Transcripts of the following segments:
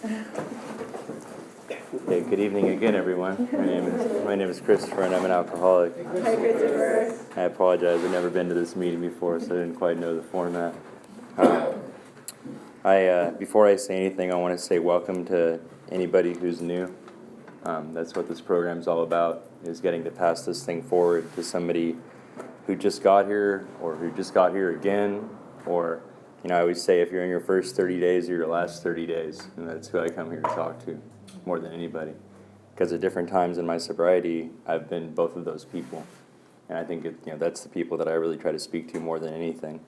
Hey, good evening again, everyone. My name is Christopher, and I'm an alcoholic. Hi, Christopher. I apologize. I've never been to this meeting before, so I didn't quite know the format. Before I say anything, I want to say welcome to anybody who's new. That's what this program's all about, is getting to pass this thing forward to somebody who just got here, or who just got here again, or, I always say if you're in your first 30 days or your last 30 days, and that's who I come here to talk to more than anybody. Because at different times in my sobriety, I've been both of those people. And I think that's the people that I really try to speak to more than anything.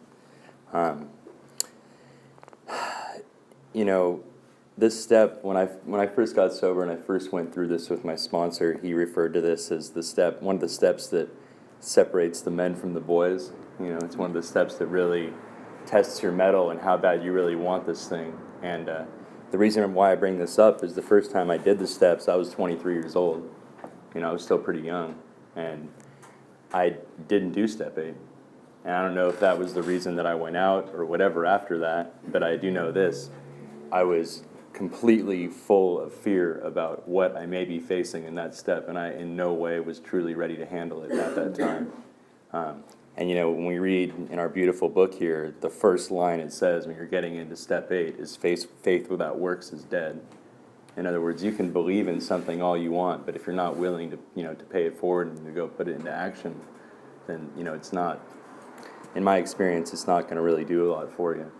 This step, when I first got sober and I first went through this with my sponsor, he referred to this as one of the steps that separates the men from the boys. It's one of the steps that really tests your mettle and how bad you really want this thing. And the reason why I bring this up is the first time I did the steps, I was 23 years old. I was still pretty young, and I didn't do step 8. And I don't know if that was the reason that I went out or whatever after that, but I do know this. I was completely full of fear about what I may be facing in that step, and I in no way was truly ready to handle it at that time. And when we read in our beautiful book here, the first line it says when you're getting into step 8 is faith without works is dead. In other words, you can believe in something all you want, but if you're not willing to to pay it forward and to go put it into action, then it's not, in my experience, it's not going to really do a lot for you.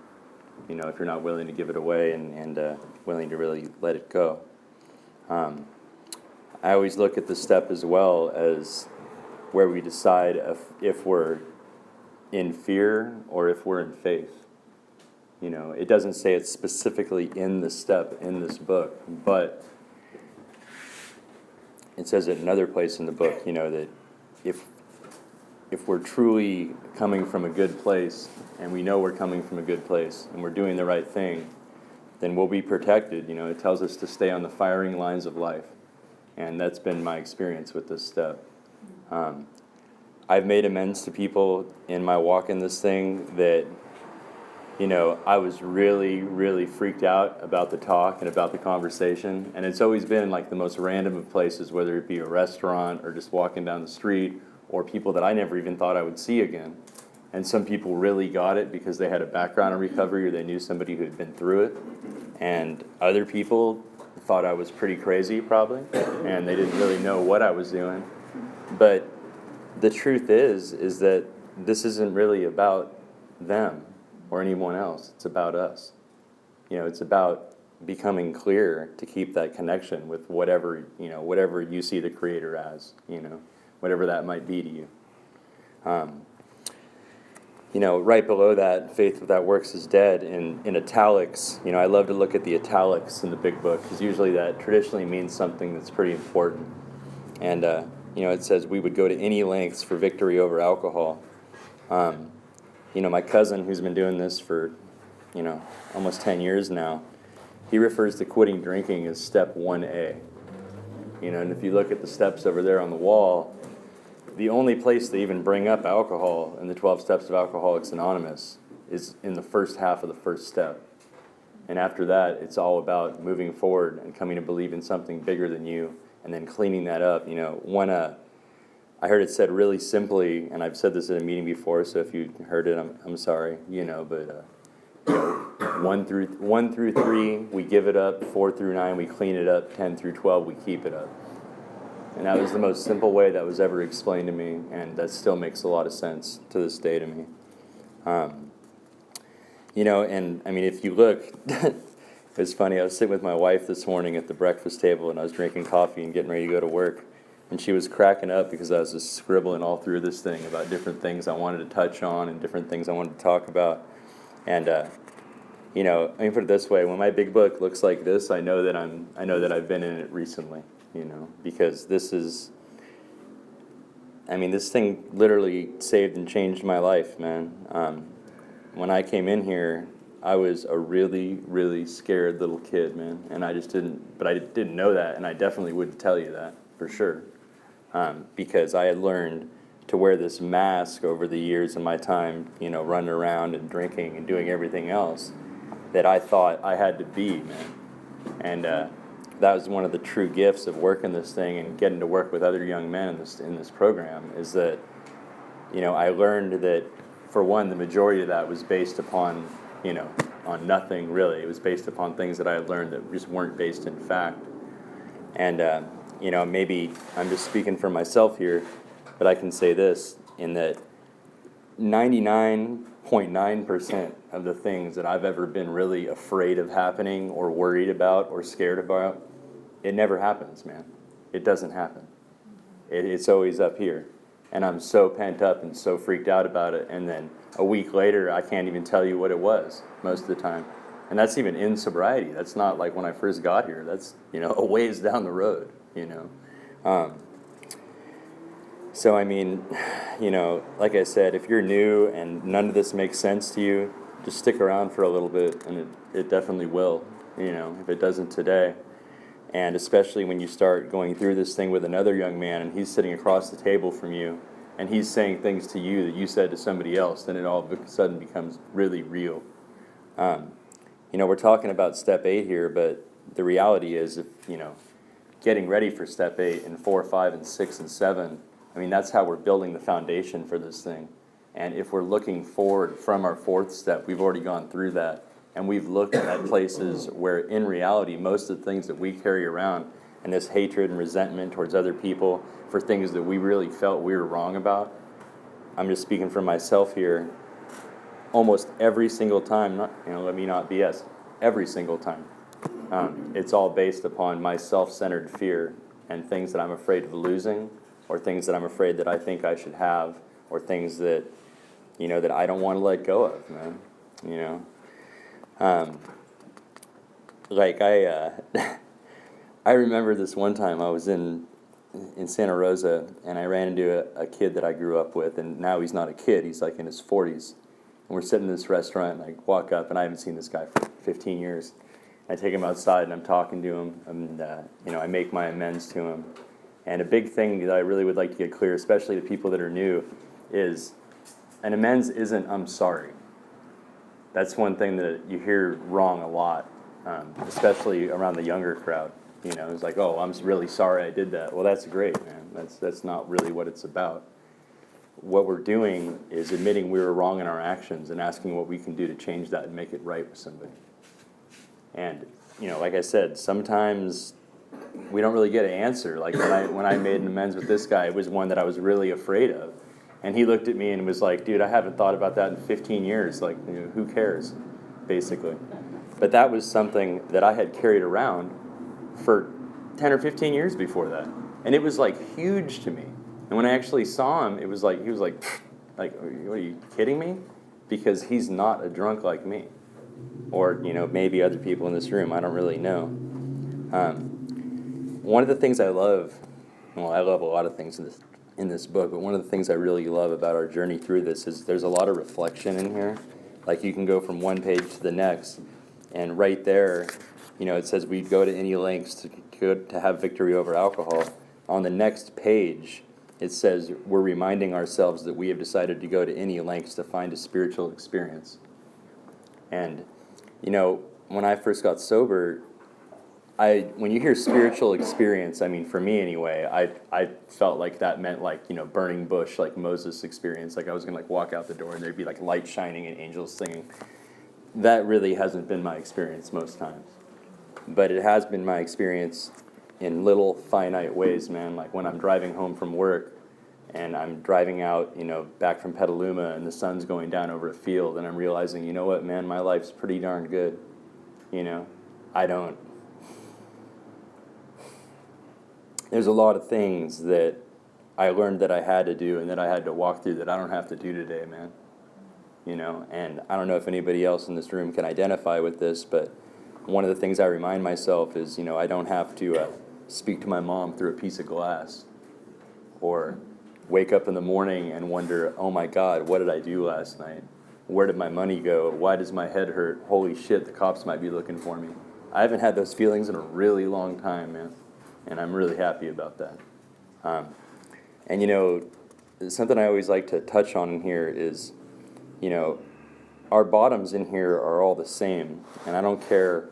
If you're not willing to give it away and willing to really let it go. I always look at the step as well as where we decide if we're in fear or if we're in faith. It doesn't say it's specifically in the step in this book, but it says it in another place in the book, that if we're truly coming from a good place, and we know we're coming from a good place, and we're doing the right thing, then we'll be protected. It tells us to stay on the firing lines of life. And that's been my experience with this step. I've made amends to people in my walk in this thing that, I was really, really freaked out about the talk and about the conversation. And it's always been like the most random of places, whether it be a restaurant or just walking down the street, or people that I never even thought I would see again. And some people really got it because they had a background in recovery or they knew somebody who had been through it. And other people thought I was pretty crazy, probably, and they didn't really know what I was doing. But the truth is that this isn't really about them or anyone else. It's about us. It's about becoming clear to keep that connection with whatever you see the Creator as, whatever that might be to you. Right below that, faith without works is dead. In italics, I love to look at the italics in the big book, because usually that traditionally means something that's pretty important. And, it says we would go to any lengths for victory over alcohol. My cousin, who's been doing this for, almost 10 years now, he refers to quitting drinking as step 1A. And if you look at the steps over there on the wall, the only place they even bring up alcohol in the 12 Steps of Alcoholics Anonymous is in the first half of the first step. And after that, it's all about moving forward and coming to believe in something bigger than you, and then cleaning that up. I heard it said really simply, and I've said this at a meeting before, so if you heard it, I'm sorry, but 1 through 3, we give it up. 4 through 9, we clean it up. 10 through 12, we keep it up. And that was the most simple way that was ever explained to me, and that still makes a lot of sense to this day to me. If you look, it's funny, I was sitting with my wife this morning at the breakfast table, and I was drinking coffee and getting ready to go to work, and she was cracking up because I was just scribbling all through this thing about different things I wanted to touch on and different things I wanted to talk about. And, let me put it this way, when my big book looks like this, I know that I've been in it recently. Because this thing literally saved and changed my life, man. When I came in here, I was a really, really scared little kid, man, and I didn't know that, and I definitely wouldn't tell you that, for sure, because I had learned to wear this mask over the years of my time, running around and drinking and doing everything else that I thought I had to be, man. And that was one of the true gifts of working this thing and getting to work with other young men in this program, is that, I learned that, for one, the majority of that was based upon, on nothing really. It was based upon things that I had learned that just weren't based in fact. And, maybe I'm just speaking for myself here, but I can say this, in that 99.9% of the things that I've ever been really afraid of happening or worried about or scared about, it never happens, man. It doesn't happen. It's always up here. And I'm so pent up and so freaked out about it. And then a week later, I can't even tell you what it was most of the time. And that's even in sobriety. That's not like when I first got here. That's, a ways down the road, So, I mean, like I said, if you're new and none of this makes sense to you, just stick around for a little bit, and it definitely will, if it doesn't today. And especially when you start going through this thing with another young man and he's sitting across the table from you and he's saying things to you that you said to somebody else, then it all of a sudden becomes really real. We're talking about step 8 here, but the reality is, if, getting ready for step 8 and 4, 5, and 6, and 7, I mean, that's how we're building the foundation for this thing. And if we're looking forward from our 4th step, we've already gone through that. And we've looked at places where, in reality, most of the things that we carry around, and this hatred and resentment towards other people for things that we really felt we were wrong about, I'm just speaking for myself here, almost every single time, let me not BS, every single time, it's all based upon my self-centered fear and things that I'm afraid of losing, or things that I'm afraid that I think I should have, or things that, that I don't want to let go of, man, I remember this one time I was in Santa Rosa, and I ran into a kid that I grew up with, and now he's not a kid, he's like in his 40s. And we're sitting in this restaurant, and I walk up, and I haven't seen this guy for 15 years. I take him outside, and I'm talking to him, and I make my amends to him. And a big thing that I really would like to get clear, especially to people that are new, is an amends isn't "I'm sorry." That's one thing that you hear wrong a lot, especially around the younger crowd. It's like, "Oh, I'm really sorry I did that." Well, that's great, man. That's not really what it's about. What we're doing is admitting we were wrong in our actions and asking what we can do to change that and make it right with somebody. And, like I said, sometimes we don't really get an answer. Like when I made an amends with this guy, it was one that I was really afraid of. And he looked at me and was like, "Dude, I haven't thought about that in 15 years. Like, who cares?" Basically. But that was something that I had carried around for 10 or 15 years before that. And it was like huge to me. And when I actually saw him, it was like, he was like, "What, are you kidding me?" Because he's not a drunk like me. Or, maybe other people in this room, I don't really know. One of the things I love a lot of things in this book, but one of the things I really love about our journey through this is there's a lot of reflection in here. Like, you can go from one page to the next, and right there, it says we'd go to any lengths to have victory over alcohol. On the next page, it says we're reminding ourselves that we have decided to go to any lengths to find a spiritual experience. And, when I first got sober, when you hear spiritual experience, I mean, for me anyway, I felt like that meant like, burning bush, like Moses' experience. Like I was going to walk out the door and there'd be like light shining and angels singing. That really hasn't been my experience most times. But it has been my experience in little finite ways, man. Like when I'm driving home from work and I'm driving out, back from Petaluma and the sun's going down over a field and I'm realizing, you know what, man, my life's pretty darn good. There's a lot of things that I learned that I had to do and that I had to walk through that I don't have to do today, man. And I don't know if anybody else in this room can identify with this, but one of the things I remind myself is, I don't have to speak to my mom through a piece of glass, or wake up in the morning and wonder, oh my God, what did I do last night? Where did my money go? Why does my head hurt? Holy shit, the cops might be looking for me. I haven't had those feelings in a really long time, man, and I'm really happy about that. And something I always like to touch on in here is, our bottoms in here are all the same, and I don't care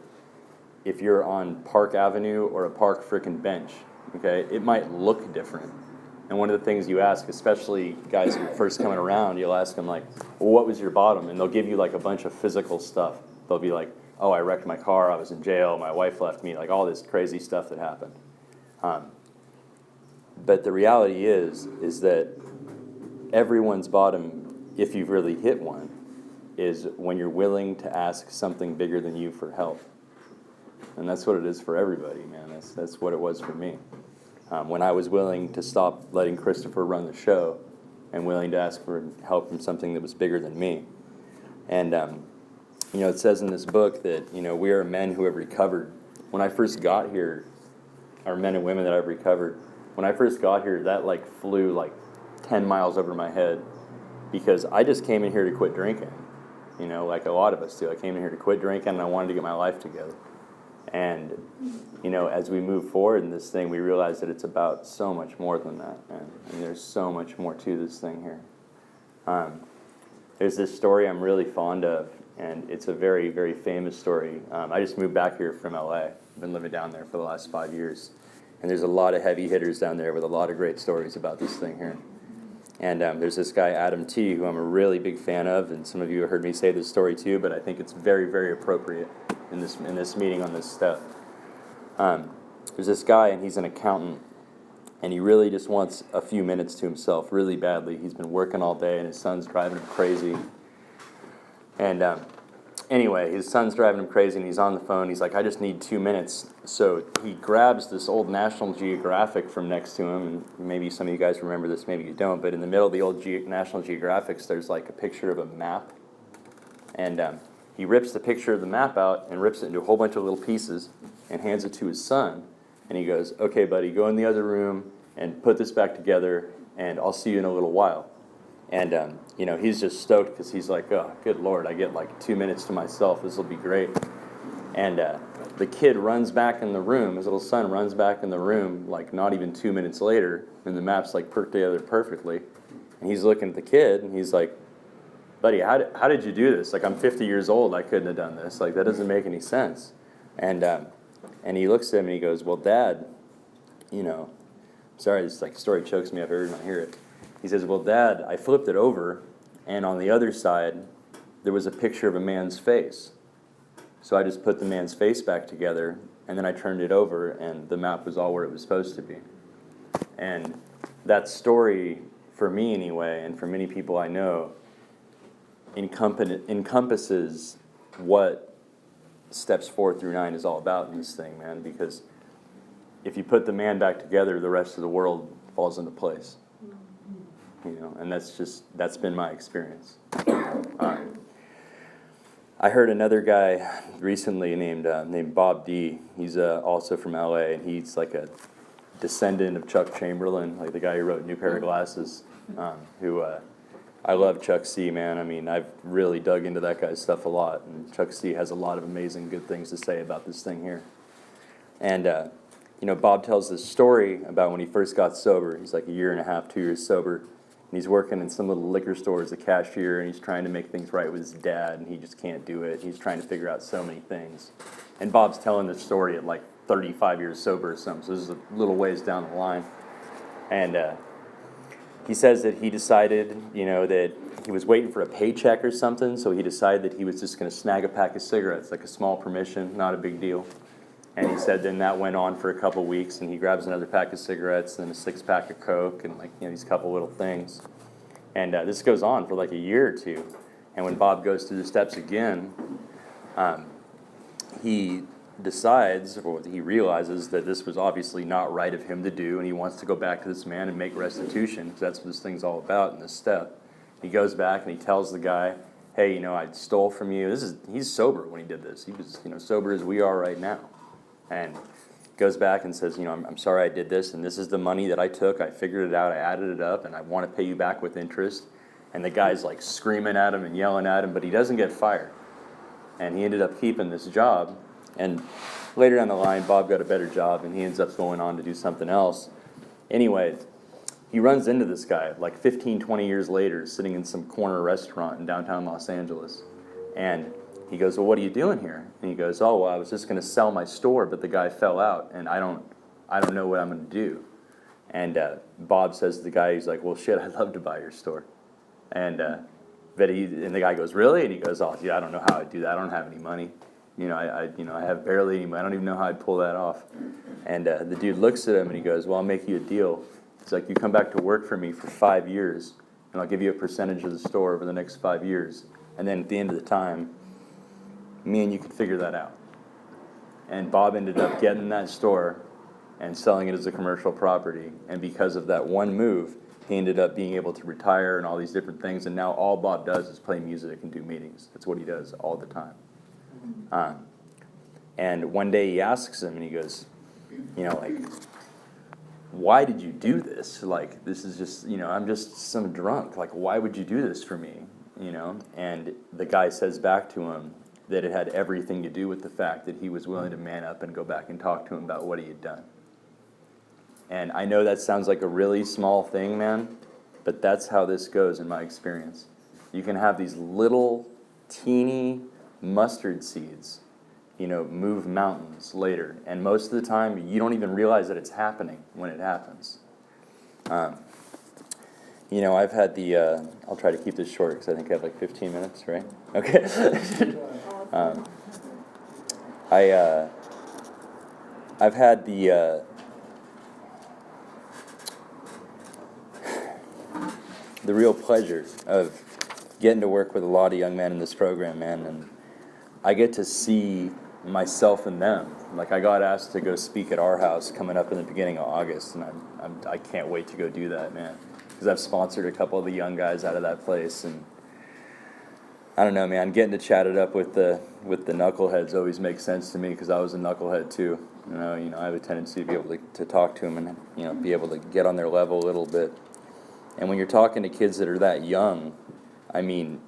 if you're on Park Avenue or a park frickin' bench, okay, it might look different. And one of the things you ask, especially guys who are first coming around, you'll ask them like, well, what was your bottom? And they'll give you like a bunch of physical stuff. They'll be like, oh, I wrecked my car, I was in jail, my wife left me, like all this crazy stuff that happened. But the reality is that everyone's bottom, if you've really hit one, is when you're willing to ask something bigger than you for help. And that's what it is for everybody, man. That's what it was for me. When I was willing to stop letting Christopher run the show and willing to ask for help from something that was bigger than me. And, it says in this book that, we are men who have recovered. When I first got here, our men and women that I've recovered, when I first got here, that flew 10 miles over my head because I just came in here to quit drinking, like a lot of us do. I came in here to quit drinking and I wanted to get my life together. And, as we move forward in this thing, we realize that it's about so much more than that, man. And there's so much more to this thing here. There's this story I'm really fond of, and it's a very, very famous story. I just moved back here from LA. I've been living down there for the last 5 years. And there's a lot of heavy hitters down there with a lot of great stories about this thing here. And there's this guy, Adam T., who I'm a really big fan of, and some of you have heard me say this story too, but I think it's very, very appropriate in this meeting on this stuff. There's this guy, and he's an accountant, and he really just wants a few minutes to himself really badly. He's been working all day, and his son's driving him crazy. And anyway, his son's driving him crazy, and he's on the phone. He's like, I just need 2 minutes. So he grabs this old National Geographic from next to him, and maybe some of you guys remember this, maybe you don't, but in the middle of the old National Geographics, there's a picture of a map. And he rips the picture of the map out and rips it into a whole bunch of little pieces and hands it to his son. And he goes, okay, buddy, go in the other room and put this back together, and I'll see you in a little while. And, he's just stoked because he's like, oh, good Lord, I get 2 minutes to myself. This will be great. And the kid runs back in the room. His little son runs back in the room not even 2 minutes later, and the map's put together perfectly. And he's looking at the kid, and he's like, buddy, how did you do this? I'm 50 years old. I couldn't have done this. That doesn't make any sense. And he looks at him and he goes, well, Dad, sorry, this story chokes me up every time I hear it. He says, well, Dad, I flipped it over, and on the other side, there was a picture of a man's face. So I just put the man's face back together, and then I turned it over, and the map was all where it was supposed to be. And that story, for me anyway, and for many people I know, encompasses what steps 4 through 9 is all about in this thing, man, because if you put the man back together, the rest of the world falls into place. And that's been my experience. I heard another guy recently named Bob D. He's also from LA, and he's a descendant of Chuck Chamberlain, the guy who wrote New Pair of Glasses, who I love Chuck C, man. I mean, I've really dug into that guy's stuff a lot, and Chuck C has a lot of amazing good things to say about this thing here. And, Bob tells this story about when he first got sober. He's a year and a half, 2 years sober. And he's working in some little liquor store as a cashier, and he's trying to make things right with his dad, and he just can't do it. He's trying to figure out so many things. And Bob's telling this story at 35 years sober or something, so this is a little ways down the line. And he says that he decided, that he was waiting for a paycheck or something, so he decided that he was just going to snag a pack of cigarettes, a small permission, not a big deal. And he said then that went on for a couple weeks, and he grabs another pack of cigarettes and a 6-pack of Coke and these couple little things. And this goes on for a year or two. And when Bob goes through the steps again, he decides, or he realizes that this was obviously not right of him to do, and he wants to go back to this man and make restitution, because that's what this thing's all about in this step. He goes back and he tells the guy, hey, I stole from you. He's sober when he did this. He was, sober as we are right now. And goes back and says, I'm sorry I did this, and this is the money that I took. I figured it out, I added it up, and I want to pay you back with interest. And the guy's screaming at him and yelling at him, but he doesn't get fired. And he ended up keeping this job. And later down the line, Bob got a better job, and he ends up going on to do something else. Anyway, he runs into this guy 15, 20 years later, sitting in some corner restaurant in downtown Los Angeles. And he goes, well, what are you doing here? And he goes, oh, well, I was just going to sell my store, but the guy fell out, and I don't know what I'm going to do. And Bob says to the guy, he's like, well, shit, I'd love to buy your store. And and the guy goes, really? And he goes, oh, yeah, I don't know how I'd do that. I don't have any money. I have barely any money. I don't even know how I'd pull that off. And the dude looks at him and he goes, well, I'll make you a deal. He's like, you come back to work for me for 5 years, and I'll give you a percentage of the store over the next 5 years. And then at the end of the time, me and you can figure that out. And Bob ended up getting that store and selling it as a commercial property. And because of that one move, he ended up being able to retire and all these different things. And now all Bob does is play music and do meetings. That's what he does all the time. And one day he asks him, and he goes, why did you do this? Like, this is just, I'm just some drunk. Like, why would you do this for me? And the guy says back to him that it had everything to do with the fact that he was willing to man up and go back and talk to him about what he had done. And I know that sounds like a really small thing, man, but that's how this goes in my experience. You can have these little, teeny mustard seeds, move mountains later. And most of the time, you don't even realize that it's happening when it happens. I've had I'll try to keep this short because I think I have like 15 minutes, right? Okay. I've had the real pleasure of getting to work with a lot of young men in this program, man, and I get to see myself in them. Like, I got asked to go speak at our house coming up in the beginning of August, and I can't wait to go do that, man, because I've sponsored a couple of the young guys out of that place, and I don't know, man, getting to chat it up with the knuckleheads always makes sense to me because I was a knucklehead too. I have a tendency to be able to talk to them and be able to get on their level a little bit. And when you're talking to kids that are that young, I mean,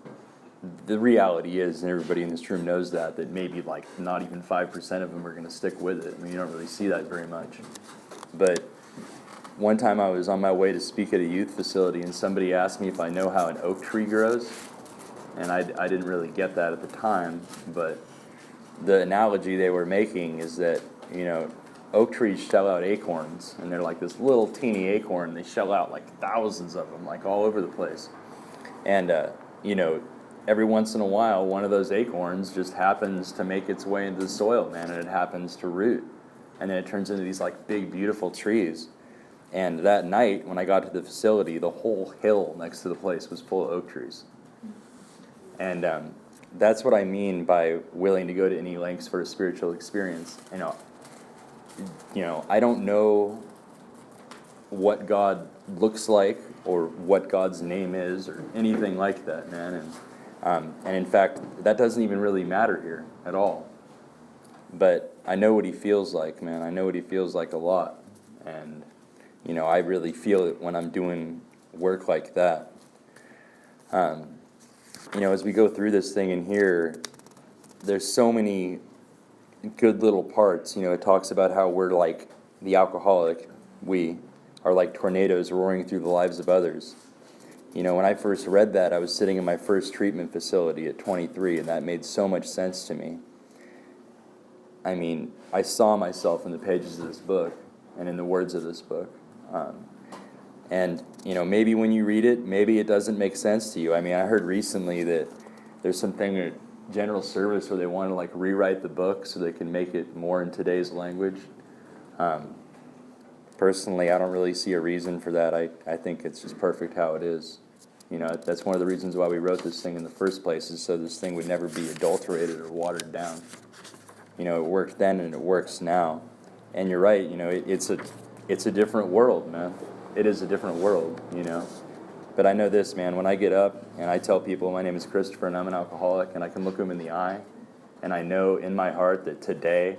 the reality is, and everybody in this room knows that maybe like not even 5% of them are going to stick with it. I mean, you don't really see that very much. But one time I was on my way to speak at a youth facility, and somebody asked me if I know how an oak tree grows. And I didn't really get that at the time, but the analogy they were making is that, oak trees shell out acorns, and they're like this little teeny acorn. They shell out like thousands of them, like all over the place. And, every once in a while, one of those acorns just happens to make its way into the soil, man, and it happens to root. And then it turns into these like big, beautiful trees. And that night, when I got to the facility, the whole hill next to the place was full of oak trees. And that's what I mean by willing to go to any lengths for a spiritual experience. I don't know what God looks like or what God's name is or anything like that, man. And in fact, that doesn't even really matter here at all. But I know what he feels like, man. I know what he feels like a lot. And, I really feel it when I'm doing work like that. As we go through this thing in here, there's so many good little parts. It talks about how we're like the alcoholic. We are like tornadoes roaring through the lives of others. When I first read that, I was sitting in my first treatment facility at 23, and that made so much sense to me. I mean, I saw myself in the pages of this book and in the words of this book. And, maybe when you read it, maybe it doesn't make sense to you. I mean, I heard recently that there's something at General Service where they want to, like, rewrite the book so they can make it more in today's language. Personally, I don't really see a reason for that. I think it's just perfect how it is. That's one of the reasons why we wrote this thing in the first place, is so this thing would never be adulterated or watered down. It worked then and it works now. And you're right, it's a different world, man. It is a different world, But I know this, man, when I get up and I tell people my name is Christopher and I'm an alcoholic, and I can look them in the eye, and I know in my heart that today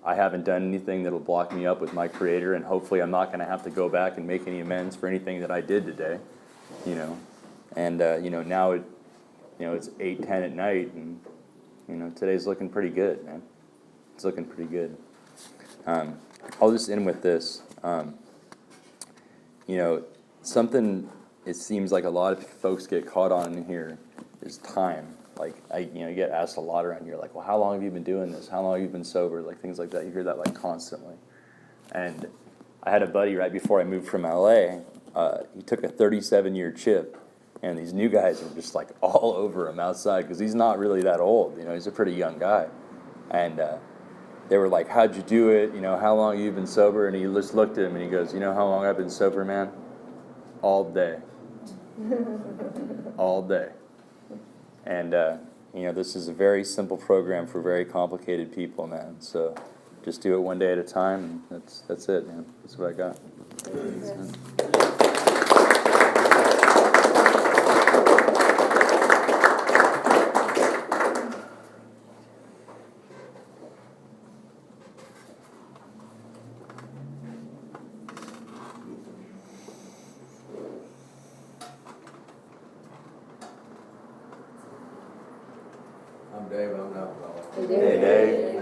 I haven't done anything that will block me up with my Creator, and hopefully I'm not going to have to go back and make any amends for anything that I did today, And, now it's 8:10 at night, and, today's looking pretty good, man. It's looking pretty good. I'll just end with this. Something it seems like a lot of folks get caught on in here is time. Like, you get asked a lot around here, like, well, how long have you been doing this? How long have you been sober? Like, things like that. You hear that, like, constantly. And I had a buddy right before I moved from LA. He took a 37-year chip, and these new guys are just, like, all over him outside because he's not really that old. He's a pretty young guy. And they were like, how'd you do it? How long have you been sober? And he just looked at him, and he goes, how long I've been sober, man? All day. All day. And, this is a very simple program for very complicated people, man. So just do it one day at a time, and that's it, man. That's what I got. I'm Dave, I'm an alcoholic. Hey, Dave.